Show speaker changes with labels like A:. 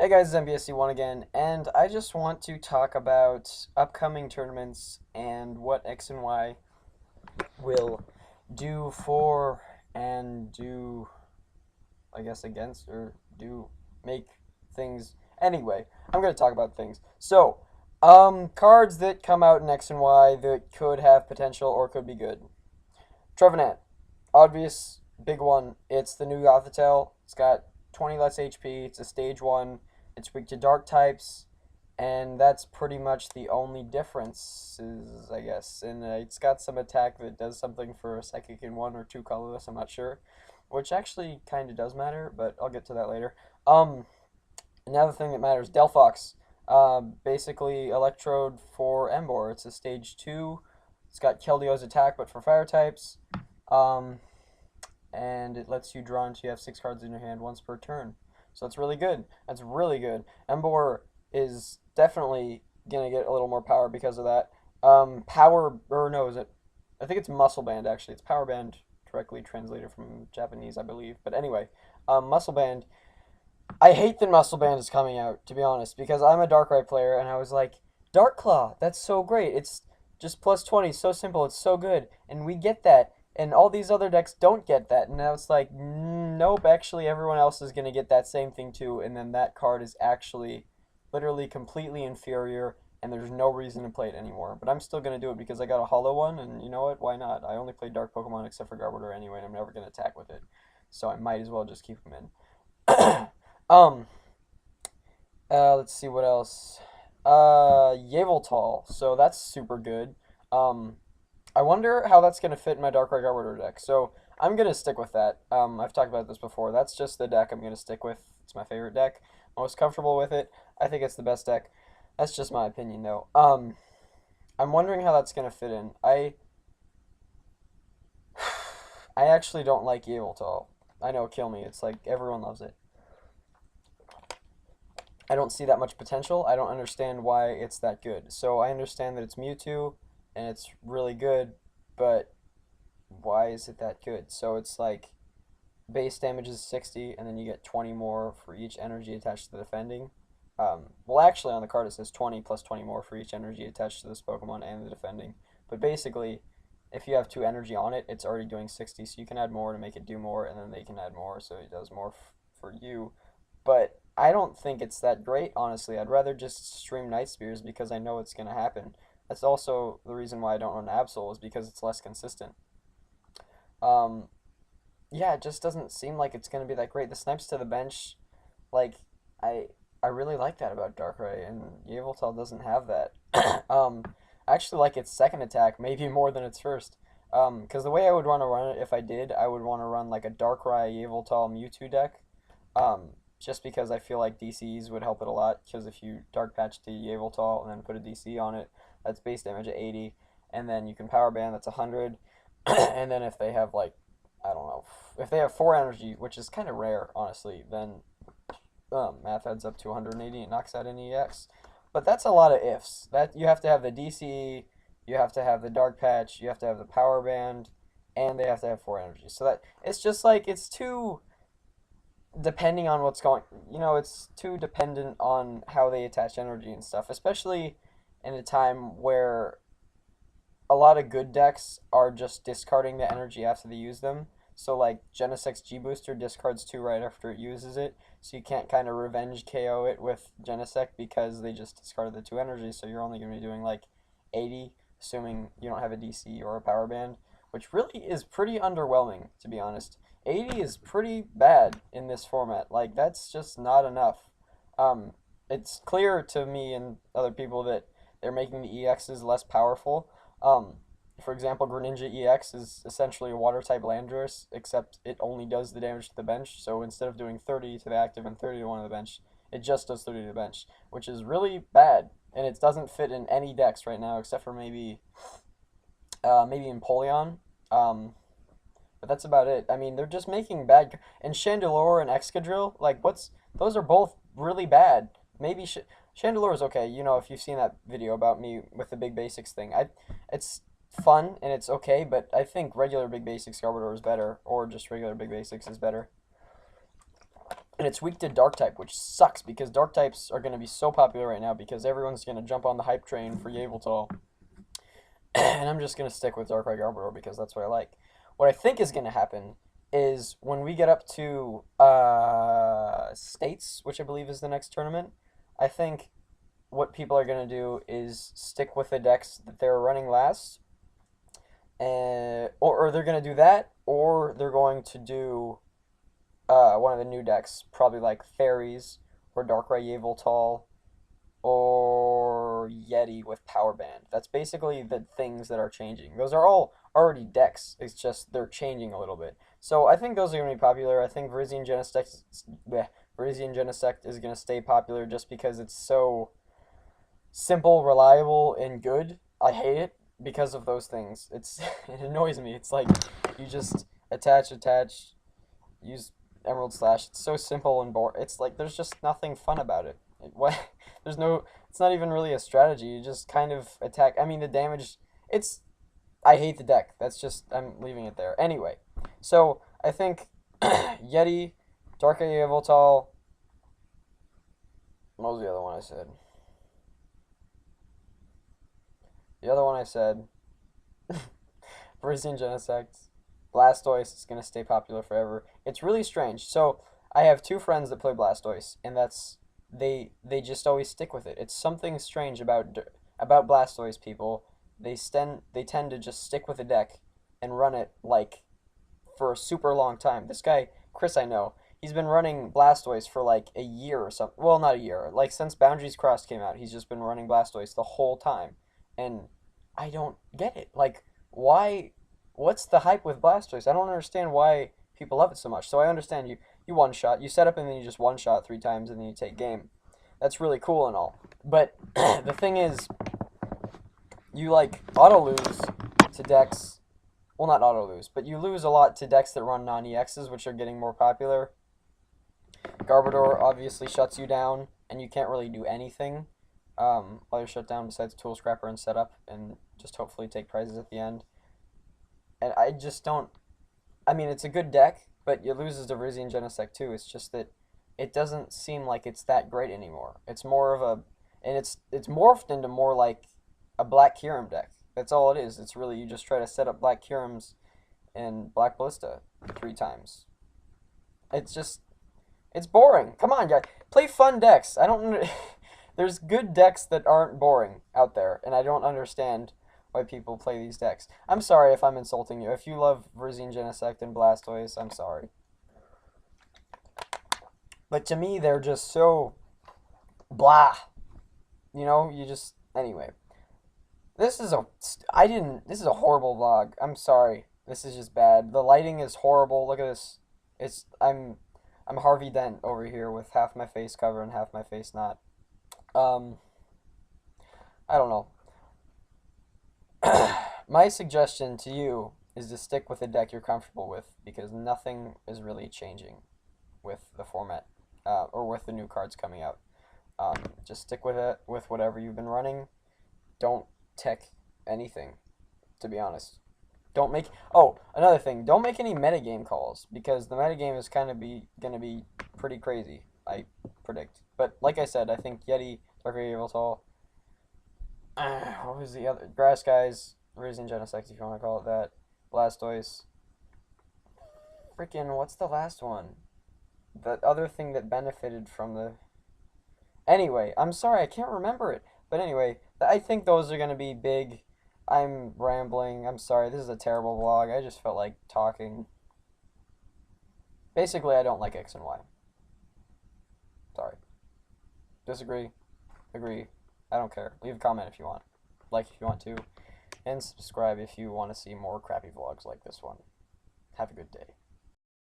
A: Hey guys, it's MBSC1 again, and I just want to talk about upcoming tournaments and what X and Y will do for and do, I guess, against, or do make things. Anyway, I'm going to talk about things. So, cards that come out in X and Y that could have potential or could be good. Trevenant, obvious, big one. It's the new Gothitelle. It's got 20 less HP. It's a stage 1. It's weak to dark types. And that's pretty much the only differences, I guess. And it's got some attack that does something for a psychic in 1 or 2 colorless, I'm not sure. Which actually kind of does matter, but I'll get to that later. Another thing that matters, Delphox. Basically, Electrode for Emboar. It's a stage 2. It's got Keldio's attack, but for fire types. Um, and it lets you draw until you have 6 cards in your hand once per turn. So that's really good. That's really good. Emboar is definitely going to get a little more power because of that. Power, or no, is it? I think it's Muscle Band, actually. It's Power Band, directly translated from Japanese, I believe. But anyway, Muscle Band. I hate that Muscle Band is coming out, to be honest, because I'm a Darkrai player, and I was like, Dark Claw, that's so great. It's just plus 20, so simple, it's so good. And we get that, and all these other decks don't get that. And now it's like, nope, actually everyone else is going to get that same thing too, and then that card is actually literally completely inferior, and there's no reason to play it anymore. But I'm still going to do it because I got a hollow one, and you know what, why not? I only play Dark Pokemon except for Garbodor anyway, and I'm never going to attack with it. So I might as well just keep them in. um, let's see what else. Yveltal. So that's super good. Um, I wonder how that's gonna fit in my Darkrai Garbodor deck. So I'm gonna stick with that. I've talked about this before. That's just the deck I'm gonna stick with. It's my favorite deck. Most comfortable with it. I think it's the best deck. That's just my opinion, though. I'm wondering how that's gonna fit in. I actually don't like Yveltal. I know, kill me. It's like everyone loves it. I don't see that much potential. I don't understand why it's that good. So I understand that it's Mewtwo and it's really good, but why is it that good? So it's like base damage is 60 and then you get 20 more for each energy attached to the defending. Well, actually, on the card it says 20 plus 20 more for each energy attached to this Pokemon and the defending. But basically, if you have 2 energy on it, it's already doing 60, so you can add more to make it do more, and then they can add more, so it does more for you. But I don't think it's that great, honestly. I'd rather just stream Night Spears because I know it's going to happen. That's also the reason why I don't run Absol, is because it's less consistent. Um, yeah, it just doesn't seem like it's going to be that great. The snipes to the bench, like, I I really like that about Darkrai, and Yveltal doesn't have that. um, I actually like its second attack maybe more than its first. Because the way I would want to run it if I did, I would want to run like a Darkrai Yveltal Mewtwo deck. Just because I feel like DCs would help it a lot. Because if you Dark Patch to Yveltal and then put a DC on it, that's base damage at 80, and then you can Power Band, that's 100. And then if they have like, I don't know, if they have 4 energy, which is kind of rare, honestly, then math adds up to 180 and knocks out an EX. But that's a lot of ifs. That you have to have the DC, you have to have the Dark Patch, you have to have the Power Band, and they have to have 4 energy. So that it's just like it's too depending on what's going. It's too dependent on how they attach energy and stuff, especially in a time where a lot of good decks are just discarding the energy after they use them. So like Genesec's G Booster discards 2 right after it uses it, so you can't kind of revenge KO it with Genesect because they just discarded the 2 energy. So you're only going to be doing like 80, assuming you don't have a DC or a power band, which really is pretty underwhelming, to be honest. 80 is pretty bad in this format. Like, that's just not enough. Um, it's clear to me and other people that they're making the EXs less powerful. Um, for example, Greninja EX is essentially a water type Landorus, except it only does the damage to the bench. So instead of doing 30 to the active and 30 to one of the bench, it just does 30 to the bench, which is really bad. And it doesn't fit in any decks right now, except for maybe Empoleon. But that's about it. I mean, they're just making bad. And Chandelure and Excadrill, like, those are both really bad. Maybe Chandelure is okay. If you've seen that video about me with the big basics thing, it's fun and it's okay. But I think regular big basics Garbodor is better, or just regular big basics is better. And it's weak to dark type, which sucks because dark types are going to be so popular right now because everyone's going to jump on the hype train for Yveltal. And I'm just going to stick with Darkrai Garbodor because that's what I like. What I think is going to happen is when we get up to States, which I believe is the next tournament, I think what people are going to do is stick with the decks that they're running last. Or they're going to do that, or they're going to do one of the new decks, probably like Fairies or Darkrai Yveltal or Yeti with Power Band. That's basically the things that are changing. Those are all already decks. It's just they're changing a little bit. So I think those are going to be popular. I think Virizion Genesect is going to stay popular just because it's so simple, reliable, and good. I hate it because of those things. It annoys me. It's like you just attach, use Emerald Slash. It's so simple and boring. It's like there's just nothing fun about it. What? There's no. It's not even really a strategy. You just kind of attack. I mean, the damage. It's. I hate the deck. That's just. I'm leaving it there. Anyway, so I think Yeti, Darkrai Yveltal. What was the other one I said? The other one I said. Virizion Genesect. Blastoise is going to stay popular forever. It's really strange. So I have two friends that play Blastoise, and they just always stick with it. It's something strange about Blastoise people. They tend to just stick with a deck and run it like for a super long time. This guy Chris, I know, he's been running Blastoise for like a year or something. Well, not a year. Like since Boundaries Crossed came out, he's just been running Blastoise the whole time, and I don't get it. Like why? What's the hype with Blastoise? I don't understand why people love it so much. So I understand you one shot, you set up and then you just one shot 3 times and then you take game. That's really cool and all. But the thing is, you like auto lose to decks. Well, not auto lose, but you lose a lot to decks that run non-EXs, which are getting more popular. Garbodor obviously shuts you down, and you can't really do anything while you're shut down besides Tool Scrapper and setup, and just hopefully take prizes at the end. And I just don't. I mean, it's a good deck, but it loses to Virizion Genesect too. It's just that it doesn't seem like it's that great anymore. It's more of a, and it's morphed into more like a Black Kyurem deck. That's all it is. It's really you just try to set up Black Kyurems and Black Ballista 3 times. It's just it's boring. Come on, guys, play fun decks. I don't. There's good decks that aren't boring out there, and I don't understand why people play these decks. I'm sorry if I'm insulting you. If you love Virizion Genesect and Blastoise, I'm sorry. But to me, they're just so blah. You know, you just anyway. This is a this is a horrible vlog. I'm sorry. This is just bad. The lighting is horrible. Look at this. I'm Harvey Dent over here with half my face covered and half my face not. I don't know. My suggestion to you is to stick with a deck you're comfortable with because nothing is really changing with the format or with the new cards coming out. Just stick with it with whatever you've been running. Don't tech anything, to be honest. Don't make another thing. Don't make any metagame calls because the metagame is kind of gonna be pretty crazy. I predict. But like I said, I think Yeti, Darkrai Yveltal. What was the other? Grass Guys, Virizion Genesect, if you want to call it that. Blastoise. Freaking, what's the last one? The other thing that benefited from the. Anyway, I'm sorry, I can't remember it. But anyway, I think those are going to be big. I'm rambling. I'm sorry, this is a terrible vlog. I just felt like talking. Basically, I don't like X and Y. Sorry. Disagree. Agree. I don't care. Leave a comment if you want. Like if you want to. And subscribe if you want to see more crappy vlogs like this one. Have a good day.